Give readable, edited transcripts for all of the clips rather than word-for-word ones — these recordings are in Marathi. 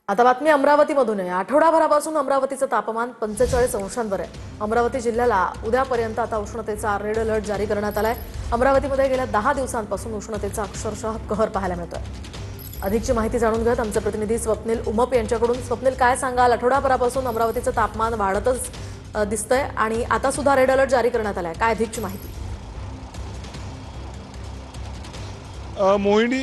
आता बातमी अमरावतीमधून आहे। आठवडाभरापासून अमरावतीचं तापमान 45 अंशांवर आहे। अमरावती जिल्ह्याला उद्यापर्यंत आता उष्णतेचा रेड अलर्ट जारी करण्यात आलाय। अमरावतीमध्ये गेल्या 10 दिवसांपासून उष्णतेचा अक्षरशः कहर पाहायला मिळतोय। अधिकची माहिती जाणून घेत आमचे प्रतिनिधी स्वप्नील उमप यांच्याकडून। स्वप्नील, काय सांगाल? आठवडाभरापासून अमरावतीचं तापमान वाढतच दिसतंय आणि आता सुद्धा रेड अलर्ट जारी करण्यात आलाय। काय अधिकची माहिती? मोहिनी,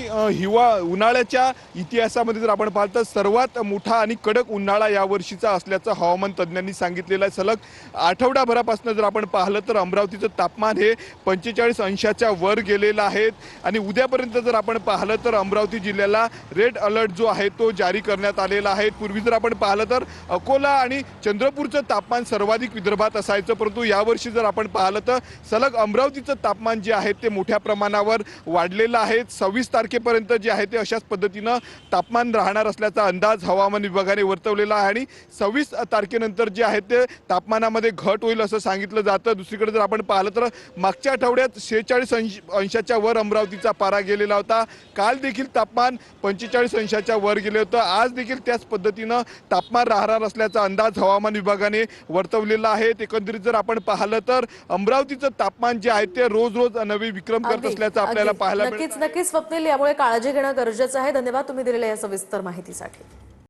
उन्हाळ्याच्या इतिहासामध्ये जर आपण पाहिलं तर सर्वात मोठा आणि कडक उन्हाळा यावर्षीचा असल्याचं हवामान तज्ज्ञांनी सांगितलेलं आहे। सलग आठवडाभरापासून जर आपण पाहिलं तर अमरावतीचं तापमान हे 45 अंशाच्या वर गेलेलं आहे आणि उद्यापर्यंत जर आपण पाहिलं तर अमरावती जिल्ह्याला रेड अलर्ट जो आहे तो जारी करण्यात आलेला आहे। पूर्वी जर आपण पाहिलं तर अकोला आणि चंद्रपूरचं तापमान सर्वाधिक विदर्भात असायचं, परंतु यावर्षी जर आपण पाहिलं तर सलग अमरावतीचं तापमान जे आहे ते मोठ्या प्रमाणावर वाढलेलं आहे। 26 तारखेपर्यंत जे आहे ते अशाच पद्धतीनं तापमान राहणार असल्याचा अंदाज हवामान विभागाने वर्तवलेला आहे आणि 26 तारखेनंतर जे आहे ते तापमानामध्ये घट होईल असं सांगितलं जातं। दुसरीकडे जर आपण पाहिलं तर मागच्या आठवड्यात 46 अंशाच्या वर अमरावतीचा पारा गेलेला होता। काल देखील तापमान 45 अंशाच्या वर गेले होतं। आज देखील त्याच पद्धतीनं तापमान राहणार असल्याचा अंदाज हवामान विभागाने वर्तवलेला आहे। एकंदरीत जर आपण पाहिलं तर अमरावतीचं तापमान जे आहे ते रोज रोज नवे विक्रम करत असल्याचं आपल्याला पाहायला मिळतं। नक्कीच स्वप्नील, यामुळे काळजी घेणं गरजेचं आहे। धन्यवाद तुम्ही दिलेल्या या सविस्तर माहितीसाठी।